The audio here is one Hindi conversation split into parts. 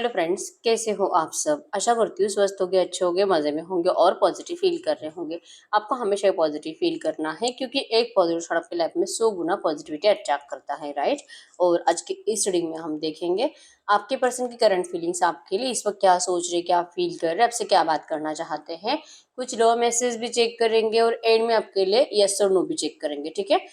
हेलो फ्रेंड्स, कैसे हो आप सब। आशा करती हूँ स्वस्थ होंगे, अच्छे होंगे, मज़े में होंगे और पॉजिटिव फील कर रहे होंगे। आपको हमेशा पॉजिटिव फील करना है क्योंकि एक पॉजिटिव थॉट आपकी लाइफ में 100 गुना पॉजिटिविटी अट्रैक्ट करता है, राइट। और आज की इस रीडिंग में हम देखेंगे आपके पर्सन की करंट फीलिंग्स आपके लिए इस वक्त क्या सोच रहे, क्या फील कर रहे, आपसे क्या बात करना चाहते हैं। कुछ लो मैसेज भी चेक करेंगे और एंड में आपके लिए यस और नो भी चेक करेंगे, ठीक है।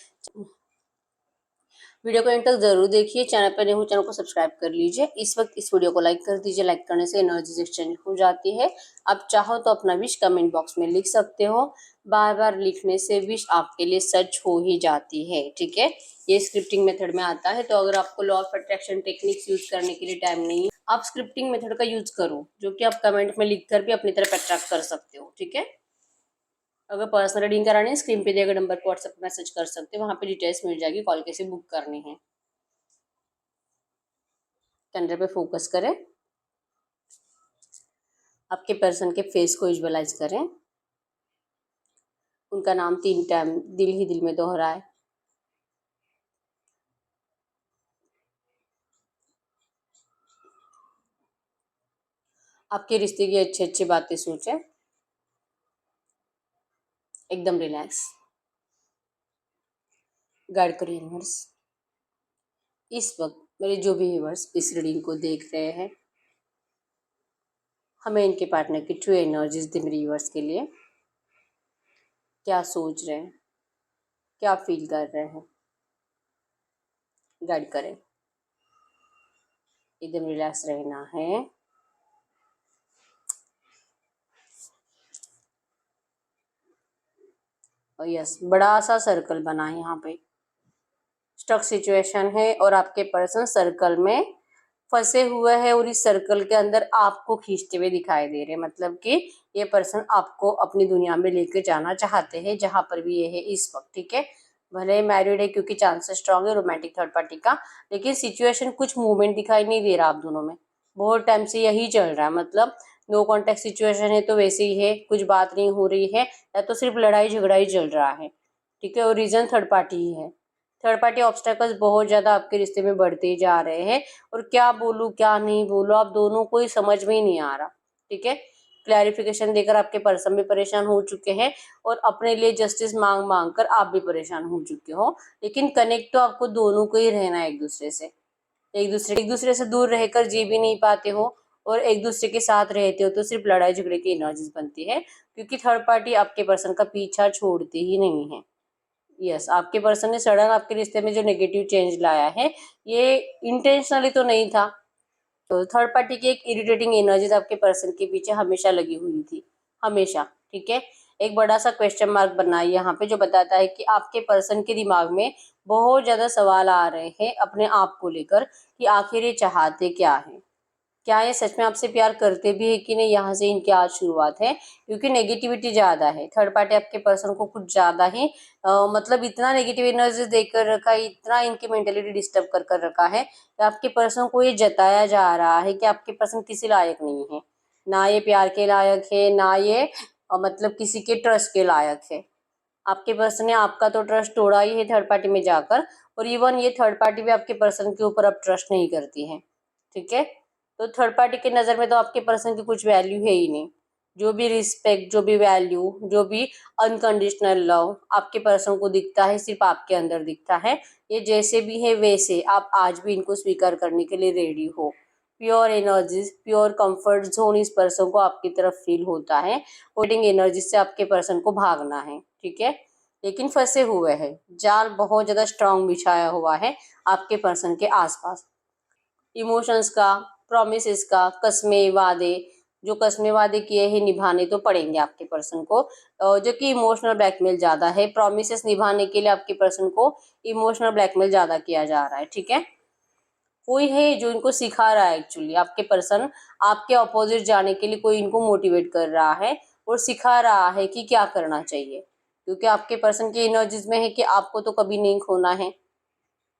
वीडियो को एंड तक जरूर देखिए। चैनल पर नहीं हो, चैनल को सब्सक्राइब कर लीजिए। इस वक्त इस वीडियो को लाइक कर दीजिए। लाइक करने से एनर्जी एक्सचेंज हो जाती है। आप चाहो तो अपना विश कमेंट बॉक्स में लिख सकते हो। बार बार लिखने से विश आपके लिए सच हो ही जाती है, ठीक है। ये स्क्रिप्टिंग मेथड में आता है, तो अगर आपको law of attraction techniques use करने के लिए टाइम नहीं है, आप स्क्रिप्टिंग मेथड का यूज करो, जो कि आप कमेंट में लिख कर भी अपनी तरफ अट्रैक्ट कर सकते हो, ठीक है। अगर पर्सनल रीडिंग करानी है, स्क्रीन पे दिए गए नंबर पर व्हाट्सएप पर मैसेज कर सकते हो, वहाँ पे डिटेल्स मिल जाएगी, कॉल कैसे बुक करनी है। कैंडल पे फोकस करें, आपके पर्सन के फेस को विजुअलाइज करें, उनका नाम 3 टाइम दिल ही दिल में दोहराए। आपके रिश्ते की अच्छी अच्छी बातें सोचें, एकदम रिलैक्स। गाइड करिए यूनिवर्स। इस वक्त मेरे जो भी व्यूअर्स इस रीडिंग को देख रहे हैं, हमें इनके पार्टनर की ट्रू एनर्जीज दे। मेरे व्यूअर्स के लिए क्या सोच रहे हैं, क्या फील कर रहे हैं, गाइड करें। एकदम रिलैक्स रहना है। और यस, बड़ा सा सर्कल बना है यहाँ पे। स्टक सिचुएशन है और आपके पर्सन सर्कल में फंसे हुए हैं और इस सर्कल के अंदर आपको खींचते हुए दिखाई दे रहे हैं। मतलब कि ये पर्सन आपको अपनी दुनिया में लेकर जाना चाहते हैं, जहां पर भी ये है इस वक्त, ठीक है। भले मैरिड है क्योंकि चांसेस स्ट्रांग है रोमांटिक थर्ड पार्टी का, लेकिन सिचुएशन कुछ मूवमेंट दिखाई नहीं दे रहा आप दोनों में। बहुत टाइम से यही चल रहा है, मतलब नो कॉन्टेक्ट सिचुएशन है तो वैसे ही है, कुछ बात नहीं हो रही है या तो सिर्फ लड़ाई झगड़ा ही चल रहा है, ठीक है। और रीजन थर्ड पार्टी ही है। थर्ड पार्टी ऑब्स्टेकल्स बहुत ज्यादा आपके रिश्ते में बढ़ते जा रहे हैं और क्या बोलूं क्या नहीं बोलूं आप दोनों को ही समझ में ही नहीं आ रहा, ठीक है। क्लैरिफिकेशन देकर आपके पर्सन भी परेशान हो चुके हैं और अपने लिए जस्टिस मांग मांग कर आप भी परेशान हो चुके हो, लेकिन कनेक्ट तो आपको दोनों को ही रहना है एक दूसरे से। एक दूसरे से दूर रहकर जी भी नहीं पाते हो और एक दूसरे के साथ रहते हो तो सिर्फ लड़ाई झगड़े की एनर्जीज बनती है, क्योंकि थर्ड पार्टी आपके पर्सन का पीछा छोड़ती ही नहीं है। यस, आपके पर्सन ने सडन आपके रिश्ते में जो नेगेटिव चेंज लाया है, ये इंटेंशनली तो नहीं था। तो थर्ड पार्टी की एक इरिटेटिंग एनर्जीज आपके पर्सन के पीछे हमेशा लगी हुई थी, हमेशा, ठीक है। एक बड़ा सा क्वेश्चन मार्क बना है यहाँ पे, जो बताता है कि आपके पर्सन के दिमाग में बहुत ज्यादा सवाल आ रहे हैं अपने आप को लेकर कि आखिर ये चाहते क्या है, क्या ये सच में आपसे प्यार करते भी है कि नहीं। यहाँ से इनकी आज शुरुआत है, क्योंकि नेगेटिविटी ज्यादा है। थर्ड पार्टी आपके पर्सन को कुछ ज्यादा ही मतलब इतना नेगेटिव एनर्जी देकर रखा है, इतना इनकी मेंटेलिटी डिस्टर्ब कर कर रखा है कि आपके पर्सन को ये जताया जा रहा है कि आपके पर्सन किसी लायक नहीं है। ना ये प्यार के लायक है, ना ये मतलब किसी के ट्रस्ट के लायक है। आपके पर्सन ने आपका तो ट्रस्ट तोड़ा ही है थर्ड पार्टी में जाकर, और इवन ये थर्ड पार्टी भी आपके पर्सन के ऊपर अब ट्रस्ट नहीं करती है, ठीक है। तो थर्ड पार्टी की नज़र में तो आपके पर्सन की कुछ वैल्यू है ही नहीं। जो भी रिस्पेक्ट, जो भी वैल्यू, जो भी अनकंडीशनल लव आपके पर्सन को दिखता है, सिर्फ आपके अंदर दिखता है। ये जैसे भी है वैसे आप आज भी इनको स्वीकार करने के लिए रेडी हो। Pure energies, pure comfort zone इस पर्सन को आपकी तरफ फील होता है। वेटिंग एनर्जी से आपके पर्सन को भागना है, ठीक है। लेकिन फंसे हुए हैं, जाल बहुत ज्यादा स्ट्रांग बिछाया हुआ है आपके पर्सन के आसपास। इमोशंस का, प्रोमिस का, कस्में वादे, जो कस्में वादे किए हैं निभाने तो पड़ेंगे आपके पर्सन को। जो कि इमोशनल ब्लैकमेल ज्यादा है, प्रोमिस निभाने के लिए आपके पर्सन को इमोशनल ब्लैकमेल ज्यादा किया जा रहा है, ठीक है। कोई है जो इनको सिखा रहा है, एक्चुअली आपके पर्सन आपके अपोजिट जाने के लिए कोई इनको मोटिवेट कर रहा है और सिखा रहा है कि क्या करना चाहिए, क्योंकि आपके पर्सन की एनर्जीज में है कि आपको तो कभी नहीं खोना है,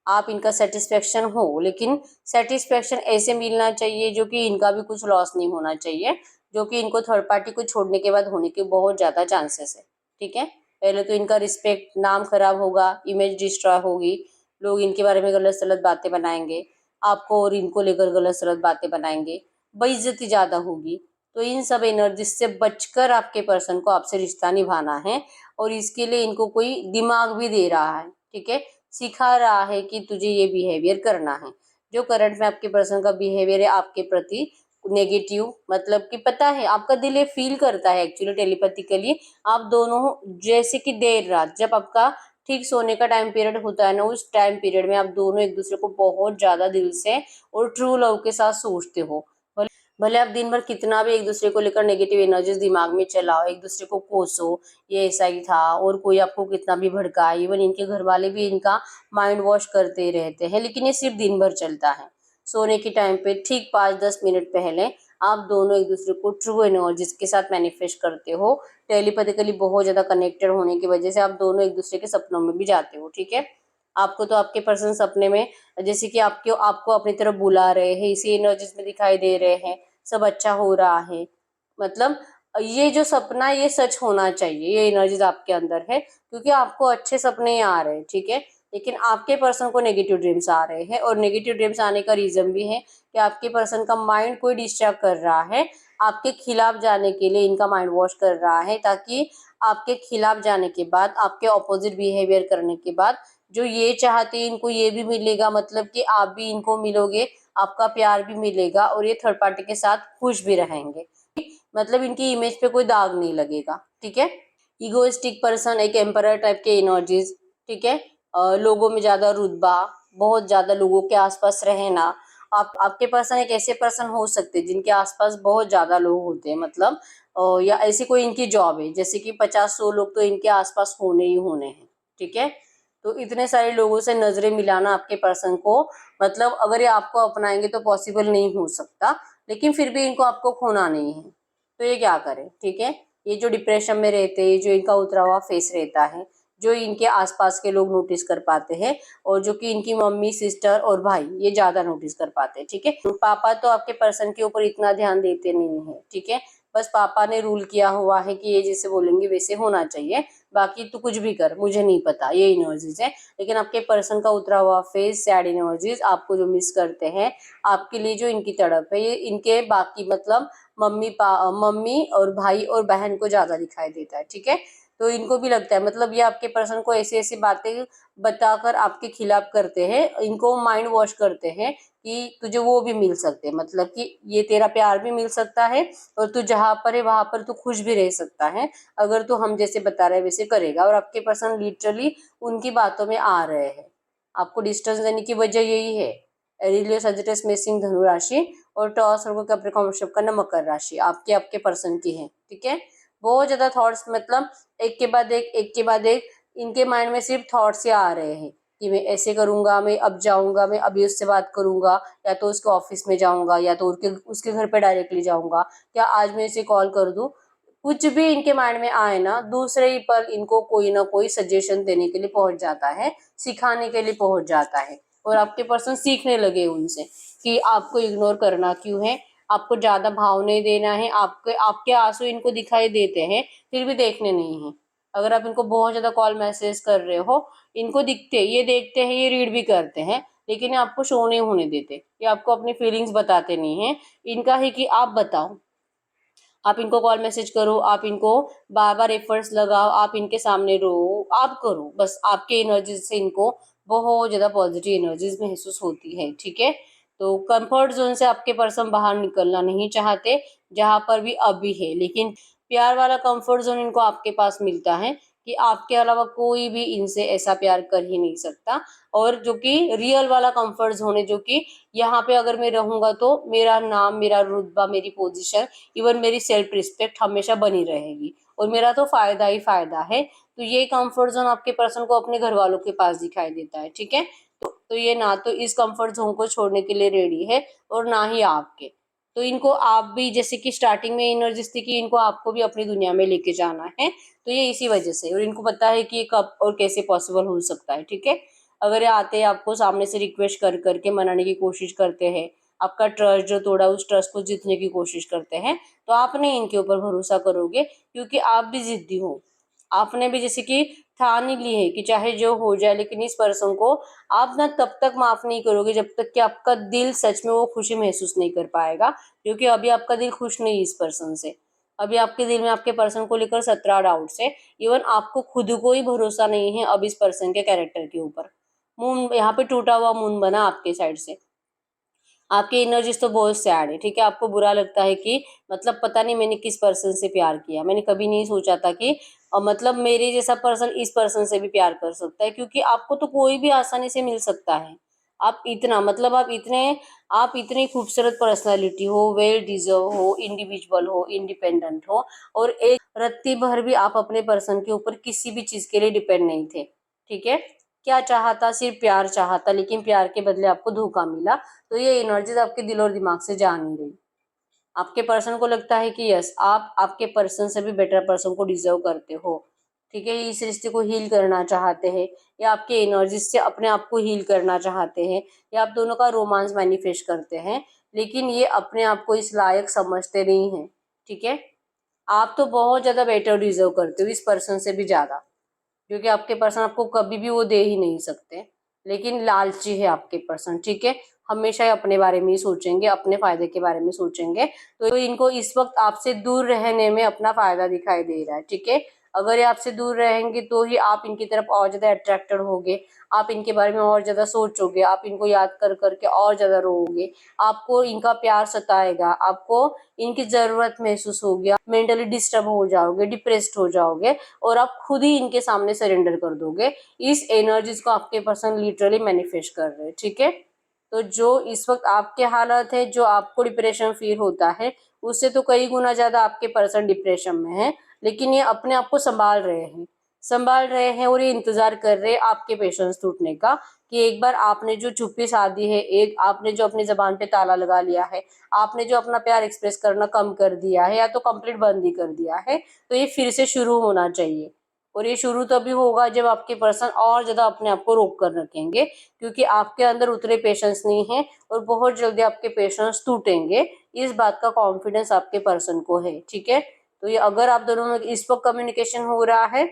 आप इनका सेटिस्फेक्शन हो, लेकिन सेटिस्फेक्शन ऐसे मिलना चाहिए जो कि इनका भी कुछ लॉस नहीं होना चाहिए, जो कि इनको थर्ड पार्टी को छोड़ने के बाद होने के बहुत ज़्यादा चांसेस है, ठीक है। पहले तो इनका रिस्पेक्ट, नाम खराब होगा, इमेज डिस्ट्रॉय होगी, लोग इनके बारे में गलत सलत बातें बनाएंगे, आपको और इनको लेकर गलत सलत बातें बनाएंगे, बेइज्जती ज्यादा होगी। तो इन सब एनर्जी से बचकर आपके पर्सन को आपसे रिश्ता निभाना है, और इसके लिए इनको कोई दिमाग भी दे रहा है, ठीक है, सिखा रहा है कि तुझे ये बिहेवियर करना है। जो करंट में आपके पर्सन का बिहेवियर है आपके प्रति नेगेटिव, मतलब कि पता है आपका दिल ये फील करता है एक्चुअली टेलीपैथिकली। आप दोनों जैसे कि देर रात जब आपका ठीक सोने का टाइम पीरियड होता है ना, उस टाइम पीरियड में आप दोनों एक दूसरे को बहुत ज्यादा दिल से और ट्रू लव के साथ सोचते हो। भले आप दिन भर कितना भी एक दूसरे को लेकर नेगेटिव एनर्जीज दिमाग में चलाओ, एक दूसरे को कोसो, ये ऐसा ही था, और कोई आपको कितना भी भड़काए, इवन इनके घर वाले भी इनका माइंड वॉश करते रहते हैं, लेकिन ये सिर्फ दिन भर चलता है। सोने के टाइम पे ठीक 5-10 मिनट पहले आप दोनों एक दूसरे को ट्रू एनर्जीज के साथ मैनिफेस्ट करते हो। टेलीपैथिकली बहुत ज्यादा कनेक्टेड होने की वजह से आप दोनों एक दूसरे के सपनों में भी जाते हो, ठीक है। आपको तो आपके पर्सन सपने में जैसे कि आपको अपनी तरफ बुला रहे हैं, इसी एनर्जीज में दिखाई दे रहे हैं, सब अच्छा हो रहा है। मतलब ये जो सपना है ये सच होना चाहिए, ये एनर्जीज आपके अंदर है, क्योंकि आपको अच्छे सपने आ रहे हैं, ठीक है। लेकिन आपके पर्सन को नेगेटिव ड्रीम्स आ रहे हैं, और नेगेटिव ड्रीम्स आने का रीजन भी है कि आपके पर्सन का माइंड कोई डिस्ट्रैक्ट कर रहा है, आपके खिलाफ जाने के लिए इनका माइंड वॉश कर रहा है, ताकि आपके खिलाफ जाने के बाद, आपके ऑपोजिट बिहेवियर करने के बाद जो ये चाहते हैं इनको ये भी मिलेगा, मतलब कि आप भी इनको मिलोगे, आपका प्यार भी मिलेगा, और ये थर्ड पार्टी के साथ खुश भी रहेंगे। मतलब इनकी इमेज पे कोई दाग नहीं लगेगा, ठीक है। इगोइस्टिक पर्सन, एक एम्परर टाइप के एनर्जीज, ठीक है। लोगों में ज्यादा रुतबा, बहुत ज्यादा लोगों के आसपास रहना। आपके पर्सन एक ऐसे पर्सन हो सकते हैं जिनके आसपास बहुत ज्यादा लोग होते हैं, मतलब या ऐसी कोई इनकी जॉब है जैसे कि 50-100 लोग तो इनके आसपास होने ही होने हैं, ठीक है। तो इतने सारे लोगों से नजरें मिलाना आपके पर्सन को, मतलब अगर ये आपको अपनाएंगे तो पॉसिबल नहीं हो सकता, लेकिन फिर भी इनको आपको खोना नहीं है, तो ये क्या करें, ठीक है। ये जो डिप्रेशन में रहते हैं, जो इनका उतरा हुआ फेस रहता है, जो इनके आसपास के लोग नोटिस कर पाते हैं, और जो कि इनकी मम्मी, सिस्टर और भाई ये ज्यादा नोटिस कर पाते हैं, ठीक है। पापा तो आपके पर्सन के ऊपर इतना ध्यान देते नहीं है, ठीक है। बस पापा ने रूल किया हुआ है कि ये जैसे बोलेंगे वैसे होना चाहिए, बाकी तू कुछ भी कर मुझे नहीं पता, ये एनर्जीज है। लेकिन आपके पर्सन का उतरा हुआ फेस, सैड एनर्जीज, आपको जो मिस करते हैं, आपके लिए जो इनकी तड़प है, ये इनके बाकी मतलब मम्मी और भाई और बहन को ज्यादा दिखाई देता है, ठीक है। तो इनको भी लगता है, मतलब ये आपके पर्सन को ऐसी ऐसी बातें बताकर आपके खिलाफ करते हैं, इनको माइंड वॉश करते हैं कि तुझे वो भी मिल सकते हैं, मतलब कि ये तेरा प्यार भी मिल सकता है, और तू जहाँ पर है वहां पर तू खुश भी रह सकता है, अगर तू हम जैसे बता रहे वैसे करेगा। और आपके पर्सन लिटरली उनकी बातों में आ रहे हैं। आपको डिस्टेंस देने की वजह यही है। एरिलियो सजिटस मेषिंग धनु राशि, और टॉस और कैप्रिकॉर्न वृषभ कन्या मकर राशि आपके आपके पर्सन की है, ठीक है। बहुत ज्यादा थॉट्स, मतलब एक के बाद एक के बाद एक इनके माइंड में सिर्फ थॉट्स ही आ रहे हैं कि मैं ऐसे करूंगा, मैं अब जाऊंगा, मैं अभी उससे बात करूंगा, या तो उसके ऑफिस में जाऊंगा, या तो उसके घर पे डायरेक्टली जाऊंगा, क्या आज मैं इसे कॉल कर दूं। कुछ भी इनके माइंड में आए ना, दूसरे ही पर इनको कोई ना कोई सजेशन देने के लिए पहुंच जाता है, सिखाने के लिए पहुंच जाता है, और आपके पर्सन सीखने लगे उनसे कि आपको इग्नोर करना क्यों है, आपको ज्यादा भाव नहीं देना है, आपके आपके आंसू इनको दिखाई देते हैं फिर भी देखने नहीं है। अगर आप इनको बहुत ज्यादा कॉल मैसेज कर रहे हो, इनको दिखते, ये देखते हैं, ये रीड भी करते हैं, लेकिन ये आपको शो नहीं होने देते, ये आपको अपनी फीलिंग्स बताते नहीं है। इनका है कि आप बताओ, आप इनको कॉल मैसेज करो, आप इनको बार बार एफर्ट्स लगाओ, आप इनके सामने रो, आप करो, बस आपके एनर्जी से इनको बहुत ज्यादा पॉजिटिव एनर्जीज महसूस होती है, ठीक है। तो कंफर्ट जोन से आपके पर्सन बाहर निकलना नहीं चाहते, जहां पर भी अभी है, लेकिन प्यार वाला कंफर्ट जोन इनको आपके पास मिलता है कि आपके अलावा कोई भी इनसे ऐसा प्यार कर ही नहीं सकता। और जो कि रियल वाला कंफर्ट जोन है, जो कि यहाँ पे अगर मैं रहूंगा तो मेरा नाम, मेरा रुतबा, मेरी पोजीशन, इवन मेरी सेल्फ रिस्पेक्ट हमेशा बनी रहेगी, और मेरा तो फायदा ही फायदा है। तो ये कंफर्ट जोन आपके पर्सन को अपने घर वालों के पास दिखाई देता है, ठीक है। तो ये ना तो इस कंफर्ट जोन को छोड़ने के लिए रेडी है, और ना ही आपके। तो इनको आप भी, जैसे कि स्टार्टिंग में एनर्जीज थी कि इनको आपको भी अपनी दुनिया में लेके जाना है, तो ये इसी वजह से, और इनको पता है कि ये कब और कैसे पॉसिबल हो सकता है, ठीक है। अगर ये आते हैं आपको सामने से रिक्वेस्ट कर करके मनाने की कोशिश करते हैं, आपका ट्रस्ट जो तोड़ा उस ट्रस्ट को जीतने की कोशिश करते हैं, तो आप नहीं इनके ऊपर भरोसा करोगे, क्योंकि आप भी जिद्दी हो। आपने भी जैसे कि ठान ही ली है कि चाहे जो हो जाए, लेकिन इस पर्सन को आप ना तब तक माफ नहीं करोगे जब तक कि आपका दिल सच में वो खुशी महसूस नहीं कर पाएगा, क्योंकि अभी आपका दिल खुश नहीं है इस पर्सन से। अभी आपके दिल में आपके पर्सन को लेकर 17 डाउट्स है। इवन आपको खुद को ही भरोसा नहीं है अब इस पर्सन के कैरेक्टर के ऊपर। मून यहाँ पे टूटा हुआ मून बना आपके साइड से। आपकी एनर्जीज तो बहुत सैड है, ठीक है। आपको बुरा लगता है कि मतलब पता नहीं मैंने किस पर्सन से प्यार किया, मैंने कभी नहीं सोचा था कि मतलब मेरे जैसा पर्सन इस पर्सन से भी प्यार कर सकता है, क्योंकि आपको तो कोई भी आसानी से मिल सकता है। आप इतना मतलब आप इतनी खूबसूरत पर्सनालिटी हो, वेल डिजर्व हो, इंडिविजुअल हो, इंडिपेंडेंट हो, और एक रत्ती भर भी आप अपने पर्सन के ऊपर किसी भी चीज के लिए डिपेंड नहीं थे, ठीक है। क्या चाहा था? सिर्फ प्यार चाहा था, लेकिन प्यार के बदले आपको धोखा मिला। तो ये एनर्जीज आपके दिल और दिमाग से जा नहीं रही। आपके पर्सन को लगता है कि यस, आप आपके पर्सन से भी बेटर पर्सन को डिजर्व करते हो, ठीक है। इस रिश्ते को हील करना चाहते हैं, या आपके एनर्जीज से अपने आप को हील करना चाहते हैं, या आप दोनों का रोमांस मैनिफेस्ट करते हैं, लेकिन ये अपने आप को इस लायक समझते नहीं है, ठीक है। आप तो बहुत ज्यादा बेटर डिजर्व करते हो इस पर्सन से भी ज्यादा, क्योंकि आपके पर्सन आपको कभी भी वो दे ही नहीं सकते। लेकिन लालची है आपके पर्सन, ठीक है। हमेशा ही अपने बारे में ही सोचेंगे, अपने फायदे के बारे में सोचेंगे। तो इनको इस वक्त आपसे दूर रहने में अपना फायदा दिखाई दे रहा है, ठीक है। अगर ये आपसे दूर रहेंगे तो ही आप इनकी तरफ और ज्यादा अट्रैक्टेड होगे, आप इनके बारे में और ज्यादा सोचोगे, आप इनको याद कर करके और ज्यादा रोओगे, आपको इनका प्यार सताएगा, आपको इनकी जरूरत महसूस होगी, आप मेंटली डिस्टर्ब हो जाओगे, डिप्रेस्ड हो जाओगे, और आप खुद ही इनके सामने सरेंडर कर दोगे। इस एनर्जीज को आपके पर्सन लिटरली मैनिफेस्ट कर रहे हैं, ठीक है। तो जो इस वक्त आपके हालत है, जो आपको डिप्रेशन फील होता है, उससे तो कई गुना ज्यादा आपके पर्सन डिप्रेशन में है। लेकिन ये अपने आप को संभाल रहे हैं और ये इंतजार कर रहे हैं आपके पेशेंस टूटने का, कि एक बार आपने जो चुप्पी साधी है, एक आपने जो अपनी जबान पे ताला लगा लिया है, आपने जो अपना प्यार एक्सप्रेस करना कम कर दिया है या तो कंप्लीट बंद ही कर दिया है, तो ये फिर से शुरू होना चाहिए। और ये शुरू तभी होगा जब आपके पर्सन और ज्यादा अपने आप को रोक कर रखेंगे, क्योंकि आपके अंदर उतने पेशेंस नहीं है, और बहुत जल्दी आपके पेशेंस टूटेंगे। इस बात का कॉन्फिडेंस आपके पर्सन को है, ठीक है। तो ये अगर आप दोनों में इस वक्त कम्युनिकेशन हो रहा है,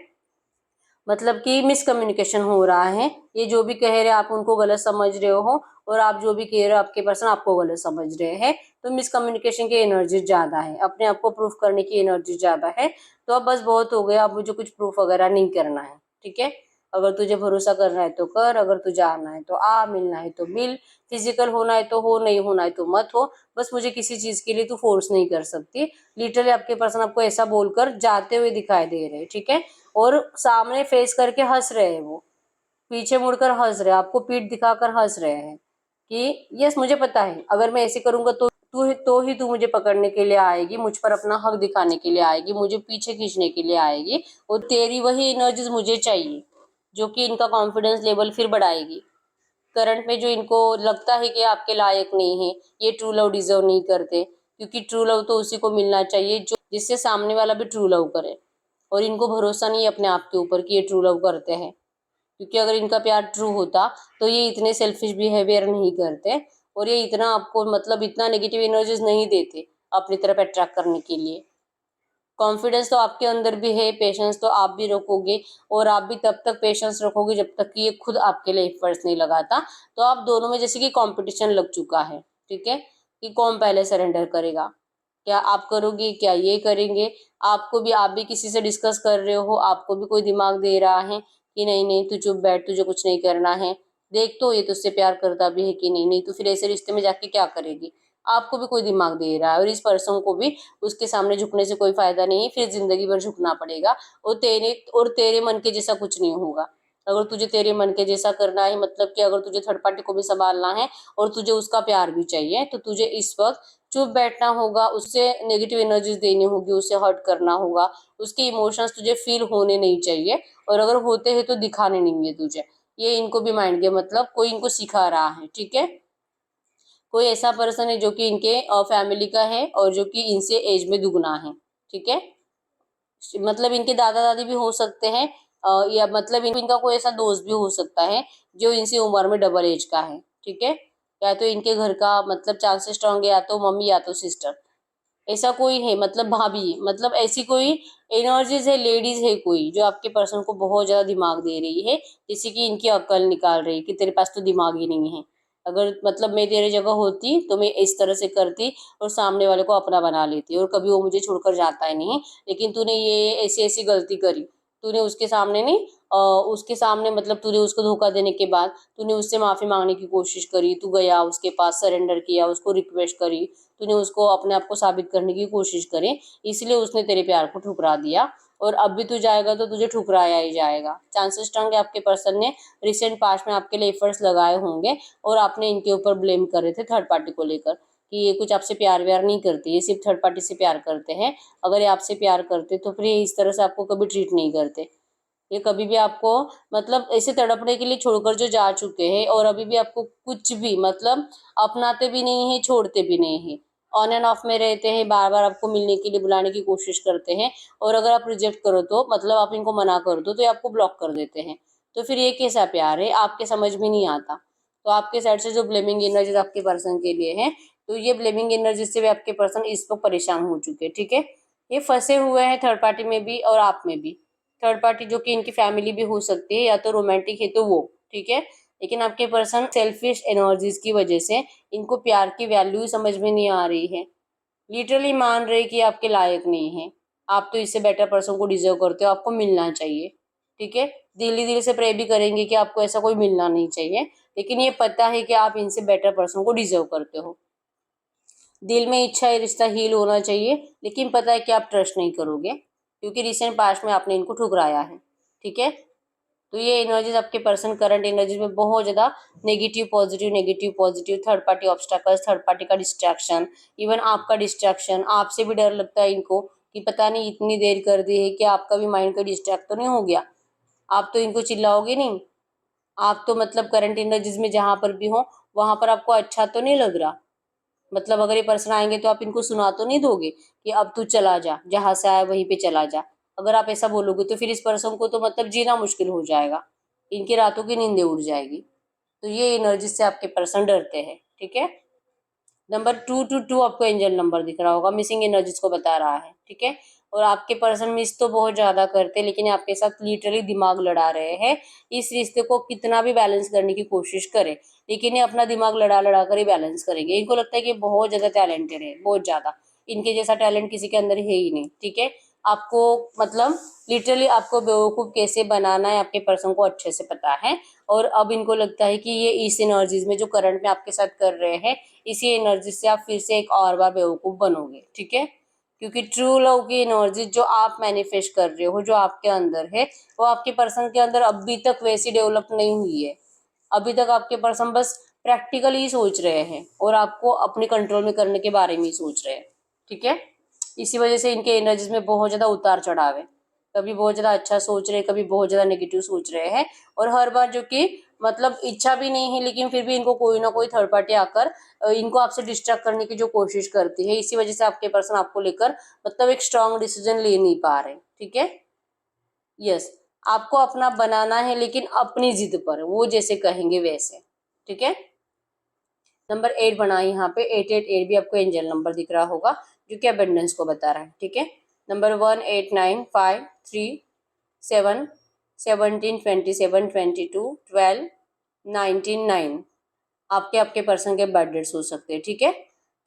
मतलब कि मिसकम्युनिकेशन हो रहा है, ये जो भी कह रहे हैं आप उनको गलत समझ रहे हो, और आप जो भी कह रहे हो आपके पर्सन आपको गलत समझ रहे हैं, तो मिसकम्युनिकेशन की एनर्जी ज्यादा है, अपने आप को प्रूफ करने की एनर्जी ज्यादा है। तो अब बस बहुत हो गया, अब मुझे कुछ प्रूफ वगैरह नहीं करना है, ठीक है। अगर तुझे भरोसा करना है तो कर, अगर तुझे आना है तो आ, मिलना है तो मिल, फिजिकल होना है तो हो, नहीं होना है तो मत हो, बस मुझे किसी चीज के लिए तू फोर्स नहीं कर सकती। लिटरली आपके पर्सन आपको ऐसा बोलकर जाते हुए दिखाई दे रहे हैं, ठीक है। और सामने फेस करके हंस रहे हैं, वो पीछे मुड़कर हंस रहे हैं, आपको पीठ दिखाकर हंस रहे हैं कि यस, मुझे पता है अगर मैं ऐसे करूंगा तो तू मुझे पकड़ने के लिए आएगी, मुझ पर अपना हक दिखाने के लिए आएगी, मुझे पीछे खींचने के लिए आएगी, और तेरी वही एनर्जीज मुझे चाहिए, जो कि इनका कॉन्फिडेंस लेवल फिर बढ़ाएगी। करंट में जो इनको लगता है कि आपके लायक नहीं है, ये ट्रू लव डिजर्व नहीं करते, क्योंकि ट्रू लव तो उसी को मिलना चाहिए जो जिससे सामने वाला भी ट्रू लव करे। और इनको भरोसा नहीं है अपने आप के ऊपर कि ये ट्रू लव करते हैं, क्योंकि अगर इनका प्यार ट्रू होता तो ये इतने सेल्फिश बिहेवियर नहीं करते, और ये इतना आपको मतलब इतना नेगेटिव एनर्जीज नहीं देते अपनी तरफ अट्रैक्ट करने के लिए। कॉन्फिडेंस तो आपके अंदर भी है, पेशेंस तो आप भी रखोगे, और आप भी तब तक पेशेंस रखोगे जब तक कि ये खुद आपके लिए एफर्ट्स नहीं लगाता। तो आप दोनों में जैसे कि कंपटीशन लग चुका है, ठीक है, कि कौन पहले सरेंडर करेगा। क्या आप करोगे, क्या ये करेंगे? आपको भी आप भी किसी से डिस्कस कर रहे हो, आपको भी कोई दिमाग दे रहा है कि नहीं नहीं तू चुप बैठ, तुझे कुछ नहीं करना है, देख तो ये तुझसे प्यार करता भी है कि नहीं, नहीं तो फिर ऐसे रिश्ते में जाके क्या करेगी। आपको भी कोई दिमाग दे रहा है, और इस पर्सन को भी उसके सामने झुकने से कोई फायदा नहीं है, फिर जिंदगी भर झुकना पड़ेगा। और तेरे मन के जैसा कुछ नहीं होगा। अगर तुझे तेरे मन के जैसा करना है, मतलब कि अगर तुझे थर्ड पार्टी को भी संभालना है और तुझे उसका प्यार भी चाहिए, तो तुझे इस वक्त चुप बैठना होगा, उससे नेगेटिव एनर्जीज देनी होगी, उसे हर्ट करना होगा, उसके इमोशंस तुझे फील होने नहीं चाहिए, और अगर होते हैं तो दिखाने नहीं है तुझे। ये इनको भी माइंड के मतलब कोई इनको सिखा रहा है, ठीक है। कोई ऐसा पर्सन है जो कि इनके फैमिली का है, और जो कि इनसे एज में दुगना है, ठीक है। मतलब इनके दादा दादी भी हो सकते हैं, या मतलब इनका कोई ऐसा दोस्त भी हो सकता है जो इनसे उम्र में डबल एज का है, ठीक है। या तो इनके घर का मतलब चांसेस स्ट्रॉन्ग है, या तो मम्मी या तो सिस्टर। ऐसा कोई है, मतलब भाभी, मतलब ऐसी कोई एनर्जीज है, लेडीज है कोई जो आपके पर्सन को बहुत ज्यादा दिमाग दे रही है, जैसे कि इनकी अक्ल निकाल रही है कि तेरे पास तो दिमाग ही नहीं है। अगर मतलब मैं तेरे जगह होती तो मैं इस तरह से करती और सामने वाले को अपना बना लेती और कभी वो मुझे छोड़कर जाता ही नहीं, लेकिन तूने ये ऐसी ऐसी गलती करी। तूने उसके सामने नहीं, उसके सामने मतलब तूने उसको धोखा देने के बाद तूने उससे माफी मांगने की कोशिश करी, तू गया उसके पास, सरेंडर किया, उसको रिक्वेस्ट करी, तूने उसको अपने आप को साबित करने की कोशिश करी, इसलिए उसने तेरे प्यार को ठुकरा दिया। और अब भी तू जाएगा तो तुझे ठुकराया ही जाएगा। चांसेस स्ट्रांग है आपके पर्सन ने रिसेंट पास्ट में आपके लिए एफर्ट्स लगाए होंगे और आपने इनके ऊपर ब्लेम कर रहे थे थर्ड पार्टी को लेकर कि ये कुछ आपसे प्यार व्यार नहीं करते, ये सिर्फ थर्ड पार्टी से प्यार करते हैं। अगर ये आपसे प्यार करते तो फिर ये इस तरह से आपको कभी ट्रीट नहीं करते। ये कभी भी आपको मतलब ऐसे तड़पने के लिए छोड़कर जो जा चुके हैं और अभी भी आपको कुछ भी मतलब अपनाते भी नहीं है, छोड़ते भी नहीं है, ऑन एंड ऑफ में रहते हैं, बार बार आपको मिलने के लिए बुलाने की कोशिश करते हैं। और अगर आप रिजेक्ट करो तो मतलब आप इनको मना कर दो तो ये आपको ब्लॉक कर देते हैं। तो फिर ये कैसा प्यार है, आपके समझ में नहीं आता। तो आपके साइड से जो ब्लेमिंग एनर्जीज आपके पर्सन के लिए है, तो ये ब्लेमिंग एनर्जी से भी आपके पर्सन इसको परेशान हो चुके हैं, ठीक है। ये फंसे हुए हैं थर्ड पार्टी में भी और आप में भी। थर्ड पार्टी जो कि इनकी फैमिली भी हो सकती है या तो रोमांटिक है तो वो, ठीक है। लेकिन आपके पर्सन सेल्फिश एनर्जीज की वजह से इनको प्यार की वैल्यू समझ में नहीं आ रही है, लिटरली मान रहे कि आपके लायक नहीं है, आप तो इससे बेटर पर्सन को डिजर्व करते हो, आपको मिलना चाहिए, ठीक है। दिल ही दिल से प्रे भी करेंगे कि आपको ऐसा कोई मिलना नहीं चाहिए, लेकिन ये पता है कि आप इनसे बेटर पर्सन को डिजर्व करते हो। दिल में इच्छा है रिश्ता हील होना चाहिए, लेकिन पता है कि आप ट्रस्ट नहीं करोगे क्योंकि रिसेंट पास्ट में आपने इनको ठुकराया है, ठीक है। तो ये एनर्जीज आपके पर्सन करंट एनर्जीज में बहुत ज्यादा negative positive, third party obstacles, third party का डिस्ट्रैक्शन, इवन आपका डिस्ट्रैक्शन, आपसे भी डर लगता है इनको कि पता नहीं इतनी देर कर दी है कि आपका भी माइंड का डिस्ट्रैक्ट तो नहीं हो गया। आप तो इनको चिल्लाओगे नहीं, आप तो मतलब करंट एनर्जीज में जहां पर भी हो वहां पर आपको अच्छा तो नहीं लग रहा। मतलब अगर ये पर्सन आएंगे तो आप इनको सुना तो नहीं दोगे कि अब तू चला जा, जहां से आया वहीं पे चला जा। अगर आप ऐसा बोलोगे तो फिर इस पर्सन को तो मतलब जीना मुश्किल हो जाएगा, इनकी रातों की नींदें उड़ जाएगी। तो ये एनर्जी से आपके पर्सन डरते हैं, ठीक है। नंबर 222 आपको एंजल नंबर दिख रहा होगा, मिसिंग एनर्जीज को बता रहा है, ठीक है। और आपके पर्सन मिस तो बहुत ज्यादा करते हैं, लेकिन आपके साथ लिटरली दिमाग लड़ा रहे हैं। इस रिश्ते को कितना भी बैलेंस करने की कोशिश करें, लेकिन ये अपना दिमाग लड़ा लड़ा कर ही बैलेंस करेंगे। इनको लगता है कि बहुत ज्यादा टैलेंटेड है, बहुत ज्यादा, इनके जैसा टैलेंट किसी के अंदर है ही नहीं, ठीक है। आपको मतलब लिटरली आपको बेवकूफ कैसे बनाना है आपके पर्सन को अच्छे से पता है। और अब इनको लगता है कि ये इस एनर्जीज में जो करंट में आपके साथ कर रहे हैं, इसी एनर्जी से आप फिर से एक और बार बेवकूफ बनोगे, ठीक है। क्योंकि ट्रू लव की एनर्जी जो आप मैनिफेस्ट कर रहे हो, जो आपके अंदर है, वो आपके पर्सन के अंदर अभी तक वैसी डेवलप नहीं हुई है। अभी तक आपके पर्सन बस प्रैक्टिकली ही सोच रहे हैं और आपको अपने कंट्रोल में करने के बारे में ही सोच रहे हैं, ठीक है। इसी वजह से इनके एनर्जीज में बहुत ज्यादा उतार चढ़ाव है, कभी बहुत ज्यादा अच्छा सोच रहे हैं, कभी बहुत ज्यादा नेगेटिव सोच रहे हैं। और हर बार जो कि मतलब इच्छा भी नहीं है, लेकिन फिर भी इनको कोई ना कोई थर्ड पार्टी आकर इनको आपसे डिस्ट्रैक्ट करने की जो कोशिश करती है, इसी वजह से आपके पर्सन आपको लेकर मतलब एक स्ट्रांग डिसीजन ले नहीं पा रहे, ठीक है। यस, आपको अपना बनाना है लेकिन अपनी जिद पर, वो जैसे कहेंगे वैसे, ठीक है। नंबर 8 बना है यहाँ पे, 888 भी आपको एंजल नंबर दिख रहा होगा जो कि अबेंडेंस को बता रहा है, ठीक है। नंबर 1 8 9 5 3 7 27 22 12 19 9 आपके आपके पर्सन के बर्थ डेट्स हो सकते हैं, ठीक है।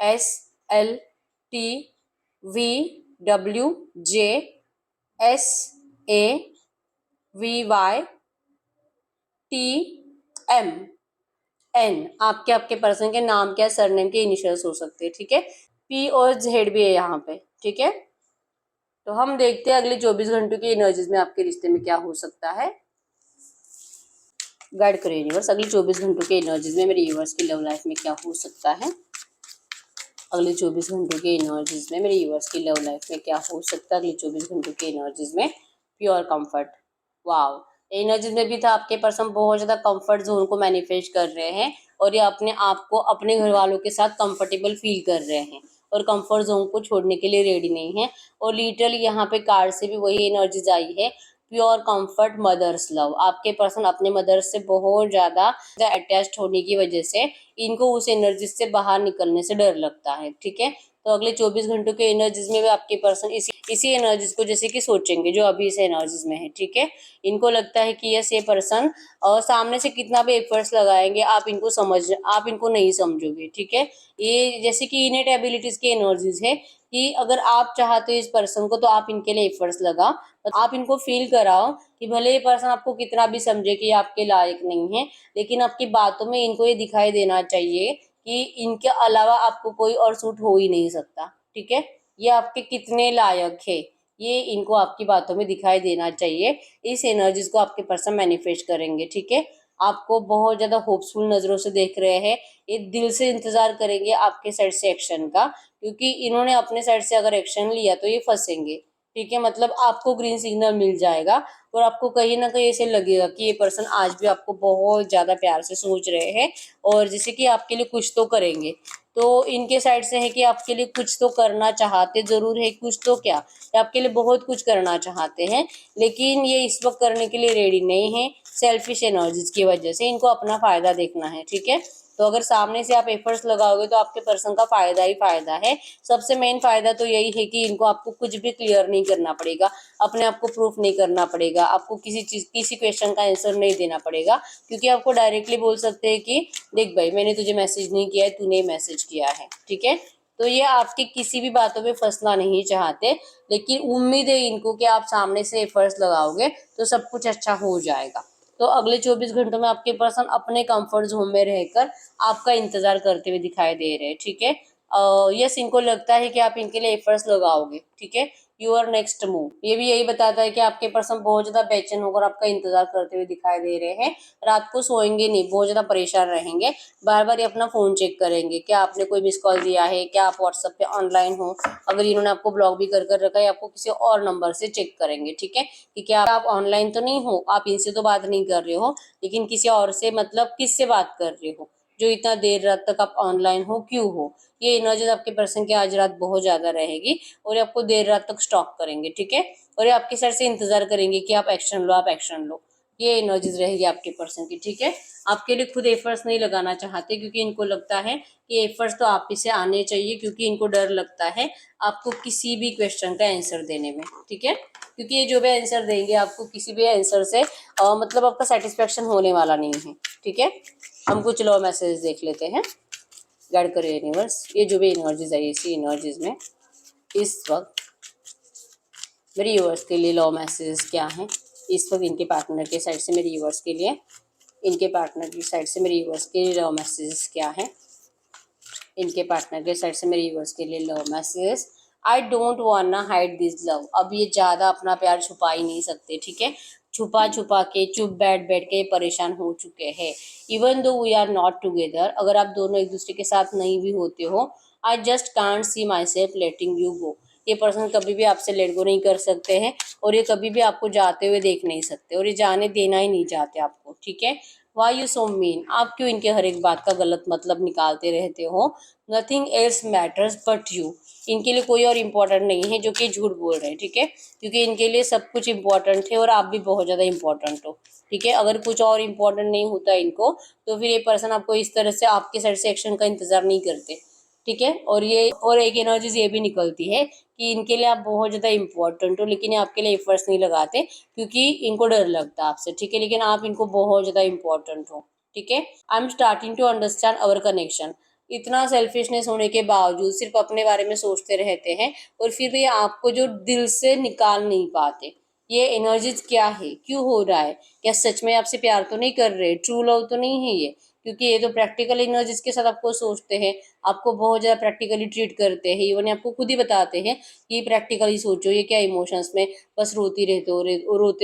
SLTVWJSAVYTM आपके आपके पर्सन के नाम के सरनेम के इनिशियल्स हो सकते हैं, ठीक है। P और Z भी है यहाँ पे, ठीक है। तो हम देखते हैं अगले 24 घंटों की एनर्जीज में आपके रिश्ते में क्या हो सकता है। गाइड करें यूनिवर्स, अगले 24 घंटों के एनर्जीज में मेरे यूनिवर्स की लव लाइफ में क्या हो सकता है। अगले 24 घंटों के एनर्जीज में मेरे यूनिवर्स की लव लाइफ में क्या हो सकता है। अगले 24 घंटों के एनर्जीज में प्योर कंफर्ट, वाव। एनर्जीज में भी था आपके पर्सन बहुत ज्यादा कंफर्ट जोन को मैनिफेस्ट कर रहे हैं और ये अपने आप को अपने घर वालों के साथ कंफर्टेबल फील कर रहे हैं और कंफर्ट जोन को छोड़ने के लिए रेडी नहीं है। और लिटरली यहाँ पे कार्ड से भी वही एनर्जीज आई है, प्योर कंफर्ट मदर्स लव। आपके पर्सन अपने मदर्स से बहुत ज्यादा अटैच्ड होने की वजह से इनको उस एनर्जी से बाहर निकलने से डर लगता है, ठीक है। तो अगले 24 घंटों के एनर्जीज में भी आपके पर्सन इसी एनर्जीज को जैसे कि सोचेंगे जो अभी इस एनर्जीज में है, ठीक है। इनको लगता है कि यस ये पर्सन सामने से कितना भी एफर्ट्स लगाएंगे आप इनको नहीं समझोगे, ठीक है। ये जैसे कि इनेट एबिलिटीज की एनर्जीज है कि अगर आप चाहते हो इस पर्सन को तो आप इनके लिए एफर्ट्स लगा, आप इनको फील कराओ कि भले ये पर्सन आपको कितना भी समझे कि आपके लायक नहीं है, लेकिन आपकी बातों में इनको ये दिखाई देना चाहिए कि इनके अलावा आपको कोई और सूट हो ही नहीं सकता, ठीक है। ये आपके कितने लायक है ये इनको आपकी बातों में दिखाई देना चाहिए। इस एनर्जीज को आपके पर्सन मैनिफेस्ट करेंगे, ठीक है। आपको बहुत ज्यादा होपफुल नजरों से देख रहे हैं, ये दिल से इंतजार करेंगे आपके साइड से एक्शन का, क्योंकि इन्होंने अपने साइड से अगर एक्शन लिया तो ये फंसेंगे, ठीक है। मतलब आपको ग्रीन सिग्नल मिल जाएगा और आपको कहीं ना कहीं ऐसे लगेगा कि ये पर्सन आज भी आपको बहुत ज्यादा प्यार से सोच रहे हैं और जैसे कि आपके लिए कुछ तो करेंगे। तो इनके साइड से है कि आपके लिए कुछ तो करना चाहते जरूर है, कुछ तो क्या, ये आपके लिए बहुत कुछ करना चाहते हैं, लेकिन ये इस वक्त करने के लिए रेडी नहीं है। सेल्फिश एनर्जीज की वजह से इनको अपना फायदा देखना है, ठीक है। तो अगर सामने से आप एफर्ट्स लगाओगे तो आपके पर्सन का फायदा ही फायदा है। सबसे मेन फायदा तो यही है कि इनको आपको कुछ भी क्लियर नहीं करना पड़ेगा, अपने आप को प्रूफ नहीं करना पड़ेगा, आपको किसी क्वेश्चन का आंसर नहीं देना पड़ेगा, क्योंकि आपको डायरेक्टली बोल सकते हैं कि देख भाई मैंने तुझे मैसेज नहीं किया है, तूने मैसेज किया है, ठीक है। तो ये आपके किसी भी बातों में फंसना नहीं चाहते, लेकिन उम्मीद है इनको कि आप सामने से एफर्ट्स लगाओगे तो सब कुछ अच्छा हो जाएगा। तो अगले 24 घंटों में आपके पर्सन अपने कंफर्ट जोन में रहकर आपका इंतजार करते हुए दिखाई दे रहे हैं, ठीक है। यस इनको लगता है कि आप इनके लिए एफर्ट्स लगाओगे, ठीक है। योर नेक्स्ट मूव ये भी यही बताता है कि आपके पर्सन बहुत ज्यादा बेचैन होकर आपका इंतजार करते हुए दिखाई दे रहे हैं। रात को सोएंगे नहीं, बहुत ज्यादा परेशान रहेंगे, बार बार ये अपना फोन चेक करेंगे, क्या आपने कोई मिस कॉल दिया है, क्या आप व्हाट्सएप पे ऑनलाइन हो, अगर इन्होंने आपको ब्लॉक भी कर रखा है आपको किसी और नंबर से चेक करेंगे, ठीक है, कि क्या आप ऑनलाइन तो नहीं हो, आप इनसे तो बात नहीं कर रहे हो, लेकिन किसी और से मतलब किससे बात कर रहे हो जो इतना देर रात तक आप ऑनलाइन हो, क्यों हो। ये एनर्जी आपके पर्सन की आज रात बहुत ज्यादा रहेगी और ये आपको देर रात तक स्टॉक करेंगे, ठीक है। और ये आपके सर से इंतजार करेंगे कि आप एक्शन लो, आप एक्शन लो। ये एनर्जीज रहेगी आपके पर्सन की, ठीक है। आपके लिए खुद एफर्ट्स नहीं लगाना चाहते, क्योंकि इनको लगता है कि एफर्ट्स तो आप ही से आने चाहिए, क्योंकि इनको डर लगता है आपको किसी भी क्वेश्चन का आंसर देने में, ठीक है। क्योंकि ये जो भी आंसर देंगे आपको किसी भी आंसर से मतलब आपका सेटिस्फेक्शन होने वाला नहीं है, ठीक है। हम कुछ लॉ मैसेज देख लेते हैं, गाइड करो यूनिवर्स। ये जो भी एनर्जीज है इसी एनर्जीज में इस वक्त मेरे यूवर्स के लिए लॉ मैसेज क्या है इस वक्त इनके पार्टनर के साइड से मेरे यूवर्स के लिए, इनके पार्टनर की साइड से मेरे यूवर्स के लिए लॉ मैसेज क्या है, इनके पार्टनर के साइड से मेरे यूवर्स के लिए love message. I don't वांना hide this love. अब ये ज्यादा अपना प्यार छुपा ही नहीं सकते, ठीक है। छुपा छुपा के चुप बैठ बैठ के परेशान हो चुके हैं। Even though we are not together, अगर आप दोनों एक दूसरे के साथ नहीं भी होते हो, I just can't see my self letting you go. ये पर्सन कभी भी आपसे लेट गो नहीं कर सकते हैं और ये कभी भी आपको जाते हुए देख नहीं सकते और ये जाने देना ही नहीं चाहते आपको, ठीक है। वाई यू सो मीन, आप क्यों इनके हर एक बात का गलत मतलब निकालते रहते हो। Nothing else matters but you, इनके लिए कोई और इम्पोर्टेंट नहीं है जो कि झूठ बोल रहे हैं, ठीक है। क्योंकि इनके लिए सब कुछ इम्पोर्टेंट है और आप भी बहुत ज़्यादा इम्पोर्टेंट हो, ठीक है। अगर कुछ और इम्पोर्टेंट नहीं होता इनको तो फिर ये पर्सन आपको इस तरह से आपके साइड से एक्शन का इंतजार नहीं करते, ठीक है। और एक एनर्जीज ये भी निकलती है कि इनके लिए आप बहुत ज़्यादा इम्पोर्टेंट हो, लेकिन ये आपके लिए एफर्ट्स नहीं लगाते क्योंकि इनको डर लगता है आपसे, ठीक है। लेकिन आप इनको बहुत ज़्यादा इम्पोर्टेंट हो, ठीक है। I am starting to understand our connection. इतना सेल्फिशनेस होने के बावजूद सिर्फ अपने बारे में सोचते रहते हैं और फिर भी आपको जो दिल से निकाल नहीं पाते। ये एनर्जीज क्या है, क्यों हो रहा है, क्या सच में आपसे प्यार तो नहीं कर रहे, ट्रू लव तो नहीं है ये। क्योंकि ये तो प्रैक्टिकल एनर्जीज के साथ आपको सोचते हैं, आपको बहुत ज़्यादा प्रैक्टिकली ट्रीट करते हैं, इवन आपको खुद ही बताते हैं कि प्रैक्टिकली सोचो, ये क्या इमोशंस में बस रोते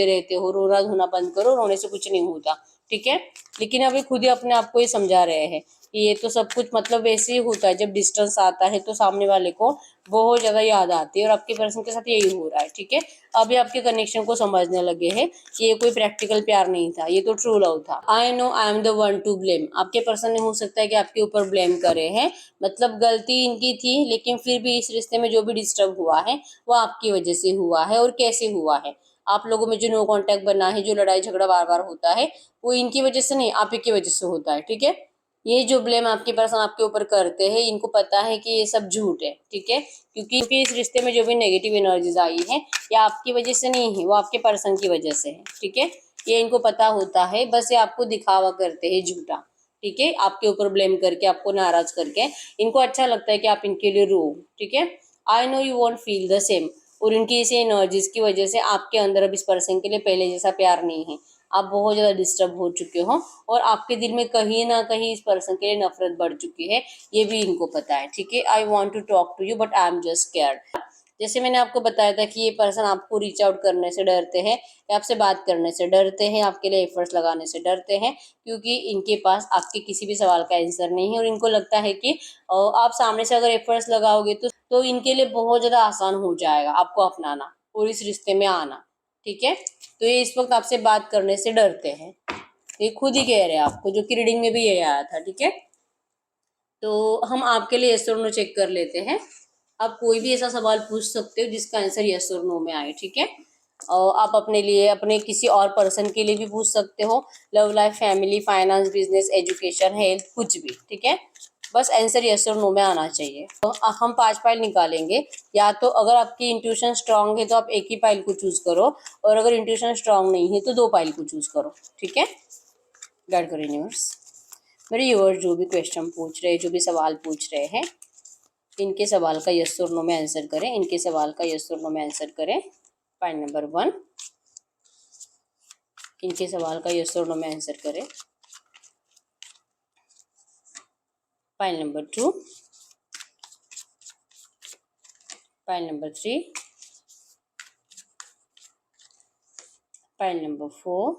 रहते हो, रोना धोना बंद करो, रोने से कुछ नहीं होता, ठीक है। लेकिन अभी खुद ही अपने आप को ही समझा रहे हैं कि ये तो सब कुछ मतलब वैसे ही होता है, जब डिस्टेंस आता है तो सामने वाले को बहुत ज्यादा याद आती है और आपके पर्सन के साथ यही हो रहा है, ठीक है। अभी आपके कनेक्शन को समझने लगे हैं कि ये कोई प्रैक्टिकल प्यार नहीं था, ये तो ट्रू लव था। I know I am the one two blame, आपके पर्सन ने हो सकता है कि आपके ऊपर ब्लेम करे हैं, मतलब गलती इनकी थी, लेकिन फिर भी इस रिश्ते में जो भी डिस्टर्ब हुआ है वो आपकी वजह से हुआ है। और कैसे हुआ है, आप लोगों में जो नो कांटेक्ट बना है, जो लड़ाई झगड़ा बार बार होता है, वो इनकी वजह से नहीं आप ही की वजह से होता है, ठीक है। ये जो ब्लेम आपके पर्सन आपके ऊपर करते हैं, इनको पता है कि ये सब झूठ है, ठीक है, क्योंकि इस रिश्ते में जो भी नेगेटिव एनर्जीज आई है ये आपकी वजह से नहीं है, वो आपके पर्सन की वजह से है, ठीक है। ये इनको पता होता है, बस ये आपको दिखावा करते हैं झूठा, ठीक है, आपके ऊपर ब्लेम करके, आपको नाराज करके। इनको अच्छा लगता है कि आप इनके लिए रो, ठीक है। I know you want feel the same, और इनकी इसी एनर्जीज की वजह से आपके अंदर अब इस पर्सन के लिए पहले जैसा प्यार नहीं है, आप बहुत ज़्यादा डिस्टर्ब हो चुके हो और आपके दिल में कहीं ना कहीं इस पर्सन के लिए नफरत बढ़ चुकी है, ये भी इनको पता है, ठीक है। I want to talk to you but I am just scared. जैसे मैंने आपको बताया था कि ये पर्सन आपको रीच आउट करने से डरते हैं, या आपसे बात करने से डरते हैं, आपके लिए एफर्ट्स लगाने से डरते हैं, क्योंकि इनके पास आपके किसी भी सवाल का आंसर नहीं है, और इनको लगता है कि आप सामने से अगर एफर्ट्स लगाओगे तो इनके लिए बहुत ज़्यादा आसान हो जाएगा आपको अपनाना और इस रिश्ते में आना, ठीक है। तो ये इस वक्त आपसे बात करने से डरते हैं, ये खुद ही कह रहे हैं आपको, जो कि रीडिंग में भी ये आया था, ठीक है। तो हम आपके लिए यस और नो चेक कर लेते हैं। आप कोई भी ऐसा सवाल पूछ सकते हो जिसका आंसर यस और नो में आए, ठीक है। और आप अपने लिए, अपने किसी और पर्सन के लिए भी पूछ सकते हो, love life, family, finance, business, education, health, कुछ भी, ठीक है। बस आंसर यस और नो में आना चाहिए। तो हम 5 पाइल निकालेंगे, या तो अगर आपकी इंट्यूशन स्ट्रांग है तो आप एक ही पाइल को चूज करो, और अगर इंट्यूशन स्ट्रांग नहीं है तो 2 पाइल को चूज करो, ठीक है। गाइड करो यूनिवर्स। मेरे व्यूअर्स जो भी क्वेश्चन पूछ रहे हैं, जो भी सवाल पूछ रहे हैं, इनके सवाल का यस और नो में आंसर करें, इनके सवाल का यस और नो में आंसर करें। पाइल नंबर 1, इनके सवाल का यस और नो में आंसर करें। Pile number 2, pile number 3, pile number 4,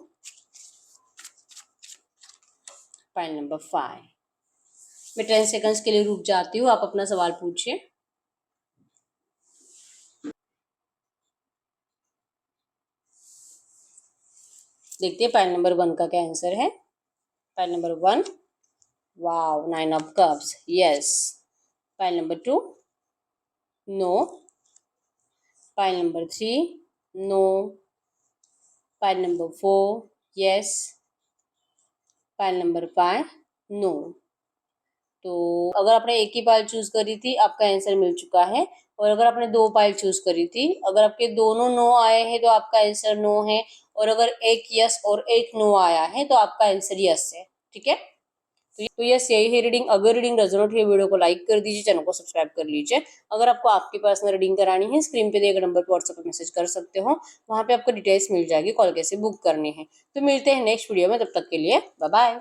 pile number 5। मैं 10 सेकंड्स के लिए रुक जाती हूँ, आप अपना सवाल पूछिए। देखते हैं पाइल नंबर 1 का क्या आंसर है। Pile number 1, wow, 9 of cups, yes. Pile number 2, no. Pile number 3, no. Pile number 4, yes. Pile number 5, no. तो अगर आपने एक ही पाइल चूज करी थी, आपका आंसर मिल चुका है, और अगर आपने 2 पाइल चूज करी थी, अगर आपके दोनों नो आए हैं तो आपका आंसर नो है, और अगर एक यस और एक नो आया है तो आपका आंसर यस है, ठीक है। तो यस, यही है रीडिंग। अगर रीडिंग रेजोनेट हुई, वीडियो को लाइक कर दीजिए, चैनल को सब्सक्राइब कर लीजिए। अगर आपको आपकी पर्सनल रीडिंग करानी है, स्क्रीन पे दिए गए नंबर पर व्हाट्सएप पर मैसेज कर सकते हो, वहाँ पे आपको डिटेल्स मिल जाएगी, कॉल कैसे बुक करनी है। तो मिलते हैं नेक्स्ट वीडियो में, तब तक के लिए बाय बाय।